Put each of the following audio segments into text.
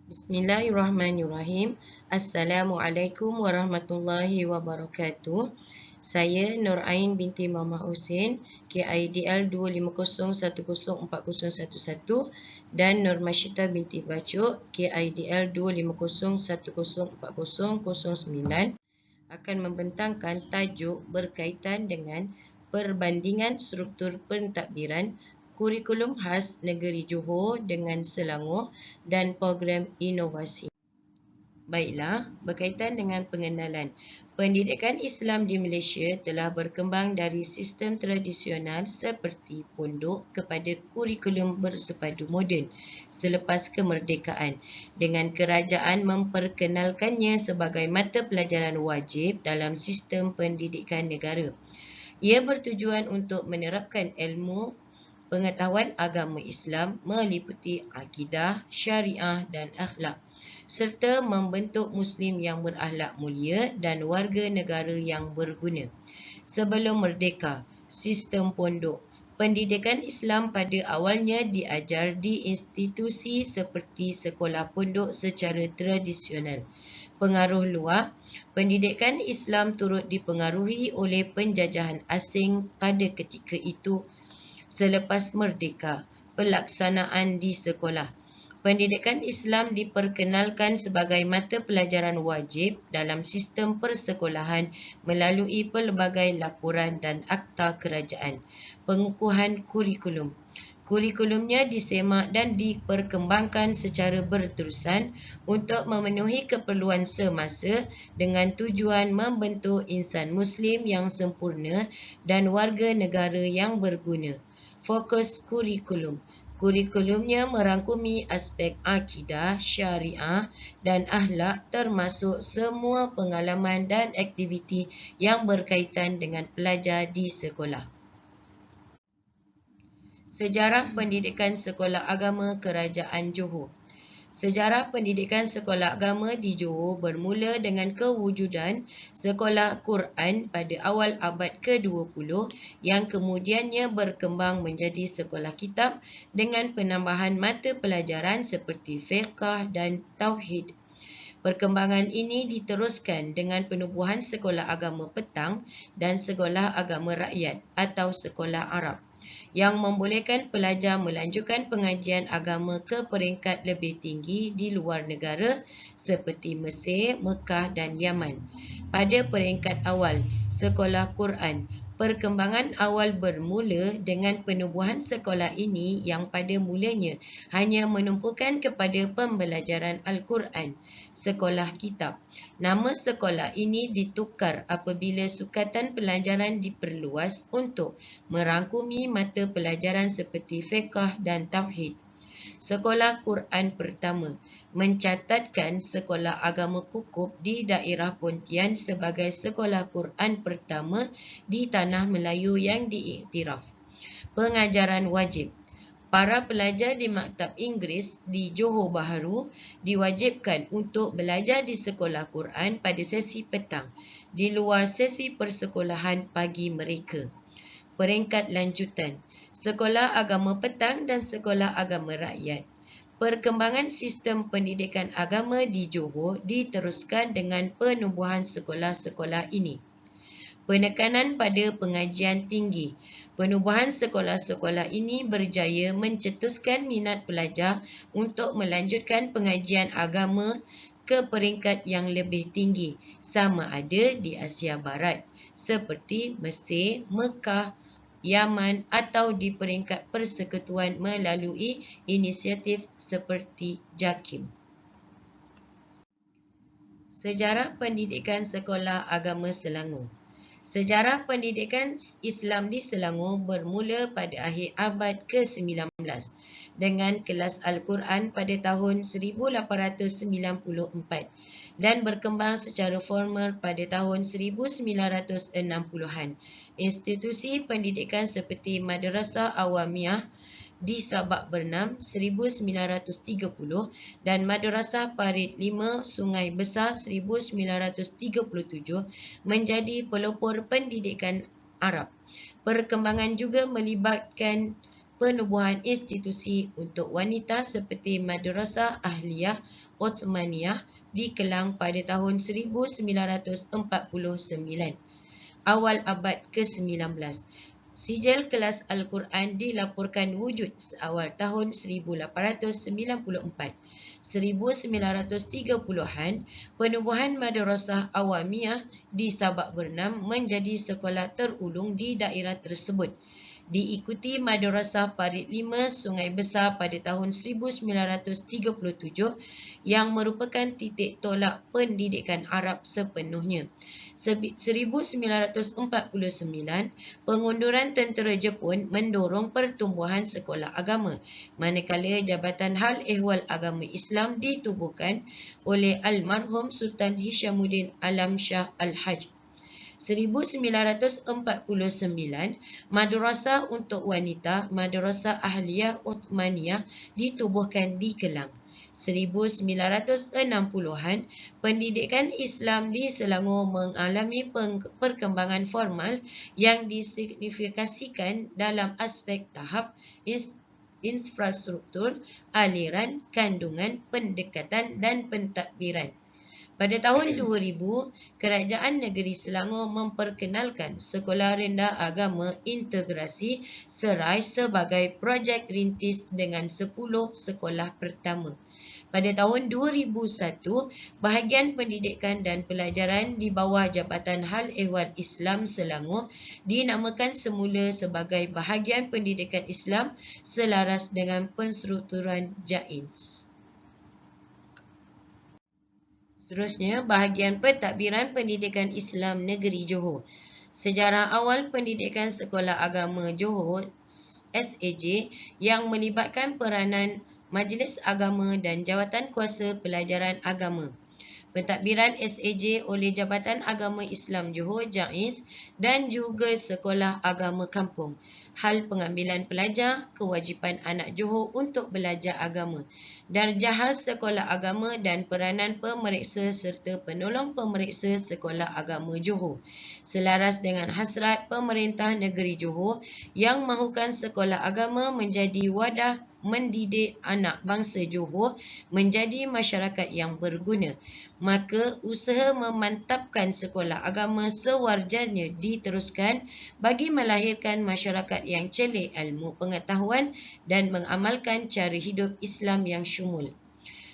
Bismillahirrahmanirrahim. Assalamualaikum warahmatullahi wabarakatuh. Saya Nur Ain binti Muhammad Hussein, KIDL 250104011 dan Nur Masyita binti Bacuk, KIDL 250104009 akan membentangkan tajuk berkaitan dengan perbandingan struktur pentadbiran kurikulum khas negeri Johor dengan Selangor dan program inovasi. Baiklah, berkaitan dengan pengenalan. Pendidikan Islam di Malaysia telah berkembang dari sistem tradisional seperti pondok kepada kurikulum bersepadu moden selepas kemerdekaan, dengan kerajaan memperkenalkannya sebagai mata pelajaran wajib dalam sistem pendidikan negara. Ia bertujuan untuk menerapkan ilmu pengetahuan agama Islam meliputi akidah, syariah dan akhlak, serta membentuk Muslim yang berakhlak mulia dan warga negara yang berguna. Sebelum merdeka, sistem pondok pendidikan Islam pada awalnya diajar di institusi seperti sekolah pondok secara tradisional. Pengaruh luar, pendidikan Islam turut dipengaruhi oleh penjajahan asing pada ketika itu. Selepas merdeka, pelaksanaan di sekolah. Pendidikan Islam diperkenalkan sebagai mata pelajaran wajib dalam sistem persekolahan melalui pelbagai laporan dan akta kerajaan. Pengukuhan kurikulum. Kurikulumnya disemak dan diperkembangkan secara berterusan untuk memenuhi keperluan semasa dengan tujuan membentuk insan Muslim yang sempurna dan warga negara yang berguna. Fokus kurikulum. Kurikulumnya merangkumi aspek akidah, syariah dan akhlak termasuk semua pengalaman dan aktiviti yang berkaitan dengan pelajar di sekolah. Sejarah pendidikan sekolah agama Kerajaan Johor. Sejarah pendidikan sekolah agama di Johor bermula dengan kewujudan sekolah Quran pada awal abad ke-20 yang kemudiannya berkembang menjadi sekolah kitab dengan penambahan mata pelajaran seperti fiqh dan tauhid. Perkembangan ini diteruskan dengan penubuhan sekolah agama petang dan sekolah agama rakyat atau sekolah Arab, yang membolehkan pelajar melanjutkan pengajian agama ke peringkat lebih tinggi di luar negara seperti Mesir, Mekah dan Yaman. Pada peringkat awal sekolah Quran, perkembangan awal bermula dengan penubuhan sekolah ini yang pada mulanya hanya menumpukan kepada pembelajaran Al-Quran, sekolah kitab. Nama sekolah ini ditukar apabila sukatan pelajaran diperluas untuk merangkumi mata pelajaran seperti fiqh dan tauhid. Sekolah Quran pertama mencatatkan sekolah agama Kukup di daerah Pontian sebagai sekolah Quran pertama di Tanah Melayu yang diiktiraf. Pengajaran wajib. Para pelajar di Maktab Inggeris di Johor Bahru diwajibkan untuk belajar di sekolah Quran pada sesi petang, di luar sesi persekolahan pagi mereka. Peringkat lanjutan, sekolah agama petang dan sekolah agama rakyat. Perkembangan sistem pendidikan agama di Johor diteruskan dengan penubuhan sekolah-sekolah ini. Penekanan pada pengajian tinggi. Penubuhan sekolah-sekolah ini berjaya mencetuskan minat pelajar untuk melanjutkan pengajian agama ke peringkat yang lebih tinggi sama ada di Asia Barat seperti Mesir, Mekah, Yaman atau di peringkat persekutuan melalui inisiatif seperti JAKIM. Sejarah pendidikan sekolah agama Selangor. Sejarah pendidikan Islam di Selangor bermula pada akhir abad ke-19 dengan kelas Al-Quran pada tahun 1894 dan berkembang secara formal pada tahun 1960-an. Institusi pendidikan seperti Madrasah Awamiyah di Sabak Bernam 1930 dan Madrasah Parit 5 Sungai Besar 1937 menjadi pelopor pendidikan Arab. Perkembangan juga melibatkan penubuhan institusi untuk wanita seperti Madrasah Ahliyah Uthmaniyah di Kelang pada tahun 1949, awal abad ke-19. Sijil kelas Al-Quran dilaporkan wujud seawal tahun 1894. 1930-an, penubuhan Madrasah Awamiyah di Sabak Bernam menjadi sekolah terulung di daerah tersebut. Diikuti Madrasah Parit 5 Sungai Besar pada tahun 1937 yang merupakan titik tolak pendidikan Arab sepenuhnya. 1949, pengunduran tentera Jepun mendorong pertumbuhan sekolah agama, manakala Jabatan Hal Ehwal Agama Islam ditubuhkan oleh Almarhum Sultan Hishamuddin Alam Shah Al-Hajj. 1949, Madrasah untuk wanita Madrasah Ahliyah Uthmaniyah ditubuhkan di Kelang. 1960-an, pendidikan Islam di Selangor mengalami perkembangan formal yang disignifikasikan dalam aspek tahap, infrastruktur, aliran, kandungan, pendekatan dan pentadbiran. Pada tahun 2000, Kerajaan Negeri Selangor memperkenalkan Sekolah Rendah Agama Integrasi Serai sebagai projek rintis dengan 10 sekolah pertama. Pada tahun 2001, bahagian pendidikan dan pelajaran di bawah Jabatan Hal Ehwal Islam Selangor dinamakan semula sebagai bahagian pendidikan Islam selaras dengan penstrukturan JAINS. Seterusnya, bahagian pentadbiran pendidikan Islam Negeri Johor. Sejarah awal pendidikan Sekolah Agama Johor SAJ yang melibatkan peranan Majlis Agama dan Jawatan Kuasa Pelajaran Agama. Pentadbiran SAJ oleh Jabatan Agama Islam Johor JAIS dan juga Sekolah Agama Kampung. Hal pengambilan pelajar, kewajipan anak Johor untuk belajar agama, darjah sekolah agama dan peranan pemeriksa serta penolong pemeriksa Sekolah Agama Johor. Selaras dengan hasrat pemerintah negeri Johor yang mahukan sekolah agama menjadi wadah mendidik anak bangsa Johor menjadi masyarakat yang berguna, maka usaha memantapkan sekolah agama sewajarnya diteruskan bagi melahirkan masyarakat yang celik ilmu pengetahuan dan mengamalkan cara hidup Islam yang syumul.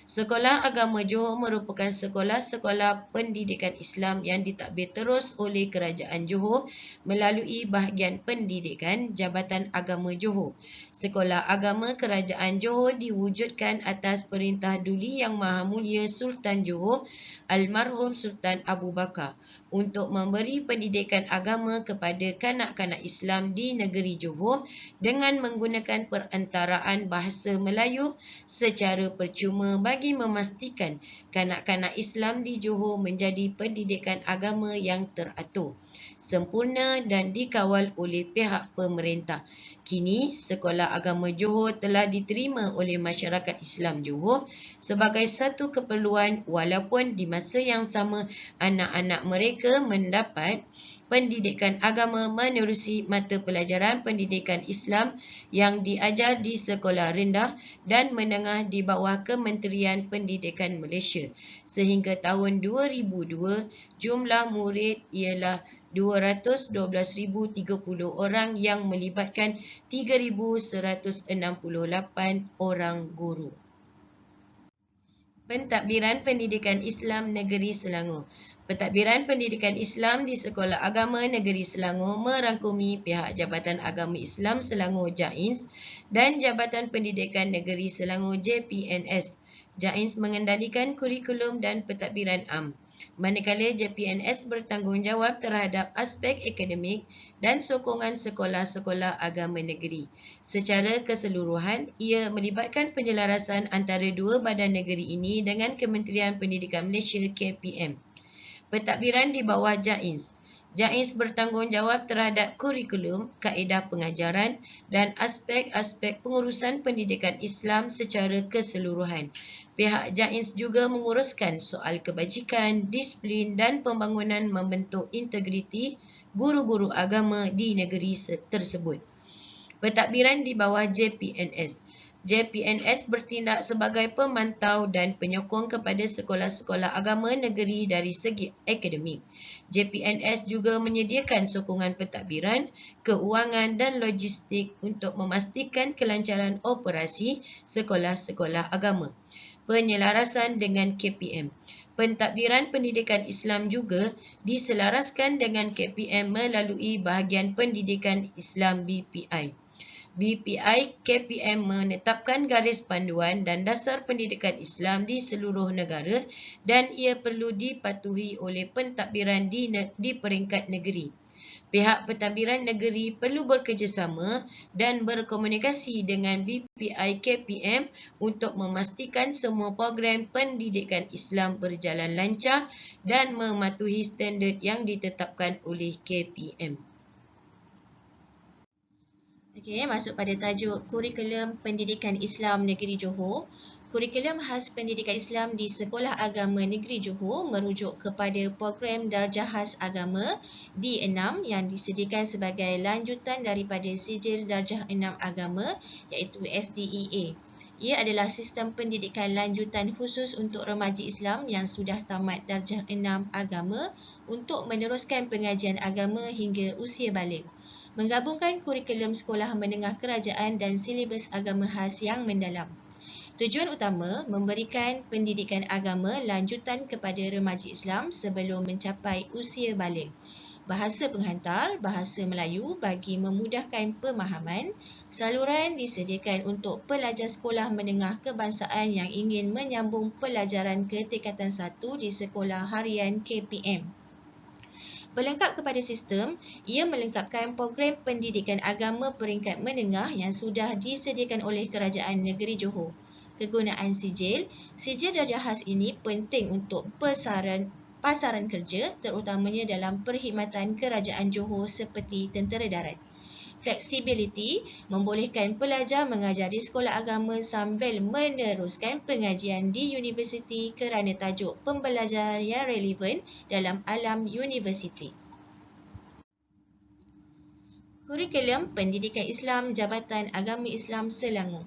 Sekolah Agama Johor merupakan sekolah-sekolah pendidikan Islam yang ditadbir terus oleh Kerajaan Johor melalui bahagian pendidikan Jabatan Agama Johor. Sekolah Agama Kerajaan Johor diwujudkan atas perintah Duli Yang Maha Mulia Sultan Johor Almarhum Sultan Abu Bakar untuk memberi pendidikan agama kepada kanak-kanak Islam di negeri Johor dengan menggunakan perantaraan bahasa Melayu secara percuma bagi memastikan kanak-kanak Islam di Johor menjadi pendidikan agama yang teratur, sempurna dan dikawal oleh pihak pemerintah. Kini, Sekolah Agama Johor telah diterima oleh masyarakat Islam Johor sebagai satu keperluan walaupun di masa yang sama anak-anak mereka mendapat pendidikan agama menerusi mata pelajaran pendidikan Islam yang diajar di sekolah rendah dan menengah di bawah Kementerian Pendidikan Malaysia. Sehingga tahun 2002, jumlah murid ialah 212,030 orang yang melibatkan 3,168 orang guru. Pentadbiran Pendidikan Islam Negeri Selangor. Pentadbiran Pendidikan Islam di Sekolah Agama Negeri Selangor merangkumi pihak Jabatan Agama Islam Selangor JAINS dan Jabatan Pendidikan Negeri Selangor JPNS. JAINS mengendalikan kurikulum dan pentadbiran am, manakala JPNS bertanggungjawab terhadap aspek akademik dan sokongan sekolah-sekolah agama negeri. Secara keseluruhan, ia melibatkan penjelarasan antara dua badan negeri ini dengan Kementerian Pendidikan Malaysia KPM. Pentadbiran di bawah JAINS. JAINS bertanggungjawab terhadap kurikulum, kaedah pengajaran dan aspek-aspek pengurusan pendidikan Islam secara keseluruhan. Pihak JAINS juga menguruskan soal kebajikan, disiplin dan pembangunan membentuk integriti guru-guru agama di negeri tersebut. Pentadbiran di bawah JPNS. JPNS bertindak sebagai pemantau dan penyokong kepada sekolah-sekolah agama negeri dari segi akademik. JPNS juga menyediakan sokongan pentadbiran, keuangan dan logistik untuk memastikan kelancaran operasi sekolah-sekolah agama. Penyelarasan dengan KPM. Pentadbiran pendidikan Islam juga diselaraskan dengan KPM melalui bahagian pendidikan Islam BPI. BPI KPM menetapkan garis panduan dan dasar pendidikan Islam di seluruh negara dan ia perlu dipatuhi oleh pentadbiran di peringkat negeri. Pihak pentadbiran negeri perlu bekerjasama dan berkomunikasi dengan BPI KPM untuk memastikan semua program pendidikan Islam berjalan lancar dan mematuhi standard yang ditetapkan oleh KPM. Okey, masuk pada tajuk Kurikulum Pendidikan Islam Negeri Johor. Kurikulum khas pendidikan Islam di Sekolah Agama Negeri Johor merujuk kepada program Darjah Khas Agama D6 yang disediakan sebagai lanjutan daripada Sijil Darjah 6 Agama iaitu SDEA. Ia adalah sistem pendidikan lanjutan khusus untuk remaja Islam yang sudah tamat Darjah 6 Agama untuk meneruskan pengajian agama hingga usia balik. Menggabungkan kurikulum sekolah menengah kerajaan dan silibus agama khas yang mendalam. Tujuan utama memberikan pendidikan agama lanjutan kepada remaja Islam sebelum mencapai usia balik. Bahasa penghantar, bahasa Melayu bagi memudahkan pemahaman. Saluran disediakan untuk pelajar sekolah menengah kebangsaan yang ingin menyambung pelajaran ke tingkatan 1 di sekolah harian KPM. Pelengkap kepada sistem, ia melengkapkan program pendidikan agama peringkat menengah yang sudah disediakan oleh Kerajaan Negeri Johor. Kegunaan sijil darjah khas ini penting untuk pasaran kerja terutamanya dalam perkhidmatan Kerajaan Johor seperti tentera darat. Fleksibiliti membolehkan pelajar mengajar di sekolah agama sambil meneruskan pengajian di universiti kerana tajuk pembelajaran yang relevan dalam alam universiti. Kurikulum Pendidikan Islam Jabatan Agama Islam Selangor.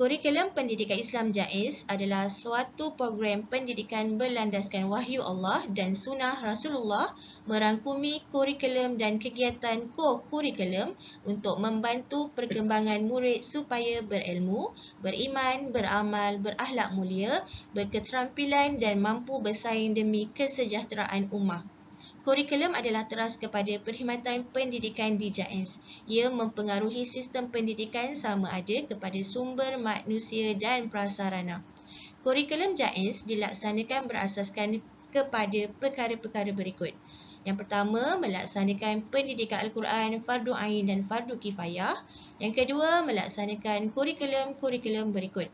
Kurikulum Pendidikan Islam JAIS adalah suatu program pendidikan berlandaskan wahyu Allah dan sunnah Rasulullah merangkumi kurikulum dan kegiatan ko-kurikulum untuk membantu perkembangan murid supaya berilmu, beriman, beramal, berakhlak mulia, berketerampilan dan mampu bersaing demi kesejahteraan ummah. Kurikulum adalah teras kepada perkhidmatan pendidikan di JAIS. Ia mempengaruhi sistem pendidikan sama ada kepada sumber manusia dan prasarana. Kurikulum JAIS dilaksanakan berasaskan kepada perkara-perkara berikut. Yang pertama, melaksanakan pendidikan Al-Quran, fardu ain dan fardu kifayah. Yang kedua, melaksanakan kurikulum berikut.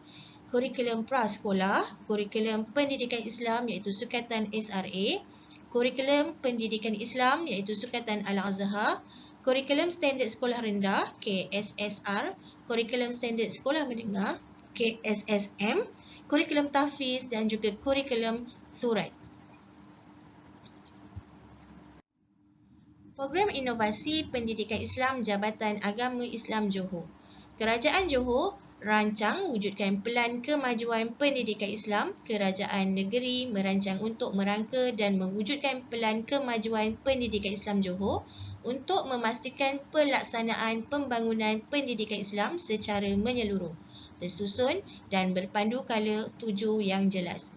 Kurikulum prasekolah, kurikulum pendidikan Islam iaitu Sukatan SRA, kurikulum pendidikan Islam iaitu Sukatan Al-Azhar, kurikulum standard sekolah rendah KSSR, kurikulum standard sekolah menengah KSSM, kurikulum tahfiz dan juga kurikulum surat. Program Inovasi Pendidikan Islam Jabatan Agama Islam Johor. Kerajaan Johor rancang wujudkan pelan kemajuan pendidikan Islam. Kerajaan negeri merancang untuk merangka dan mewujudkan pelan kemajuan pendidikan Islam Johor untuk memastikan pelaksanaan pembangunan pendidikan Islam secara menyeluruh, tersusun dan berpandu kala tuju yang jelas.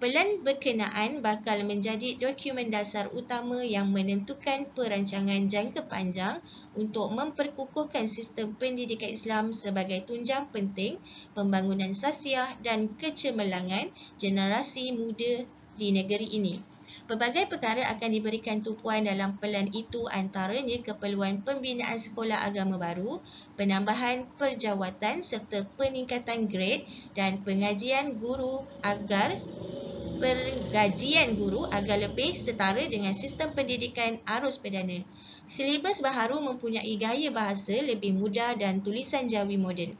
Pelan berkenaan bakal menjadi dokumen dasar utama yang menentukan perancangan jangka panjang untuk memperkukuhkan sistem pendidikan Islam sebagai tunjang penting pembangunan sasiah dan kecemerlangan generasi muda di negeri ini. Pelbagai perkara akan diberikan tumpuan dalam pelan itu, antaranya keperluan pembinaan sekolah agama baru, penambahan perjawatan serta peningkatan grade dan penggajian guru agar lebih setara dengan sistem pendidikan arus perdana. Silibus baharu mempunyai gaya bahasa lebih mudah dan tulisan jawi moden.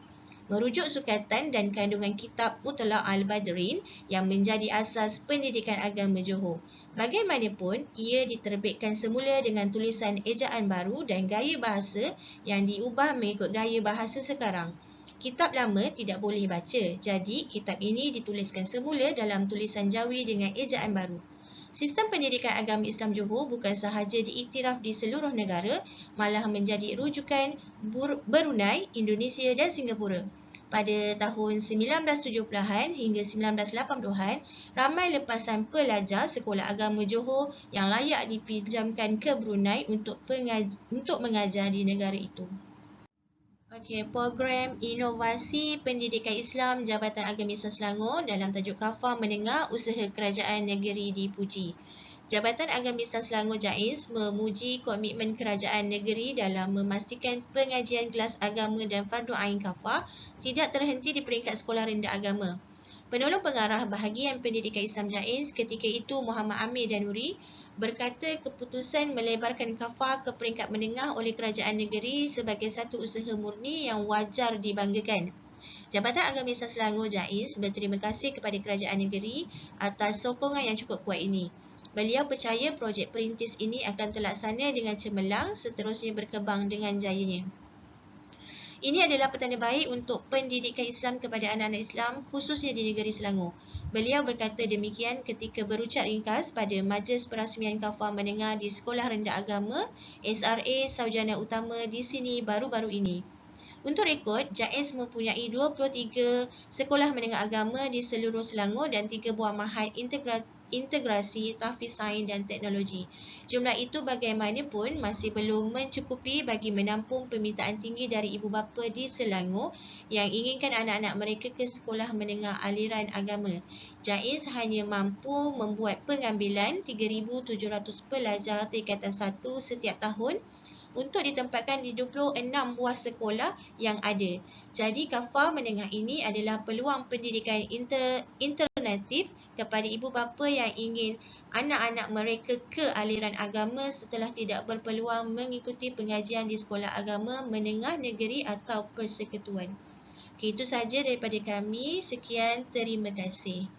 Merujuk sukatan dan kandungan kitab Mutlaq Al-Badrin yang menjadi asas pendidikan agama Johor. Bagaimanapun, ia diterbitkan semula dengan tulisan ejaan baru dan gaya bahasa yang diubah mengikut gaya bahasa sekarang. Kitab lama tidak boleh baca, jadi kitab ini dituliskan semula dalam tulisan Jawi dengan ejaan baru. Sistem pendidikan agama Islam Johor bukan sahaja diiktiraf di seluruh negara, malah menjadi rujukan Brunei, Indonesia dan Singapura. Pada tahun 1970-an hingga 1980-an, ramai lepasan pelajar sekolah agama Johor yang layak dipinjamkan ke Brunei untuk mengajar di negara itu. Program Inovasi Pendidikan Islam Jabatan Agama Islam Selangor dalam tajuk Kafah Menengah Usaha Kerajaan Negeri dipuji. Jabatan Agama Islam Selangor JAIS memuji komitmen kerajaan negeri dalam memastikan pengajian kelas agama dan fardu ain kafah tidak terhenti di peringkat sekolah rendah agama. Penolong pengarah bahagian pendidikan Islam JAIS ketika itu Muhammad Amir Danuri berkata keputusan melebarkan kafah ke peringkat menengah oleh kerajaan negeri sebagai satu usaha murni yang wajar dibanggakan. Jabatan Agama Islam Selangor JAIS berterima kasih kepada kerajaan negeri atas sokongan yang cukup kuat ini. Beliau percaya projek perintis ini akan terlaksana dengan cemerlang seterusnya berkembang dengan jayanya. Ini adalah petanda baik untuk pendidikan Islam kepada anak-anak Islam khususnya di negeri Selangor. Beliau berkata demikian ketika berucap ringkas pada Majlis Perasmian Kafah Menengah di Sekolah Rendah Agama SRA Sarjana Utama di sini baru-baru ini. Untuk rekod, JAIS mempunyai 23 sekolah menengah agama di seluruh Selangor dan 3 buah mahad integrasi tahfiz sains dan teknologi. Jumlah itu bagaimanapun masih belum mencukupi bagi menampung permintaan tinggi dari ibu bapa di Selangor yang inginkan anak-anak mereka ke sekolah menengah aliran agama. JAIS hanya mampu membuat pengambilan 3,700 pelajar tingkatan 1 setiap tahun untuk ditempatkan di 26 buah sekolah yang ada. Jadi kafah menengah ini adalah peluang pendidikan alternatif kepada ibu bapa yang ingin anak-anak mereka ke aliran agama setelah tidak berpeluang mengikuti pengajian di sekolah agama menengah negeri atau persekutuan. Itu sahaja daripada kami. Sekian, terima kasih.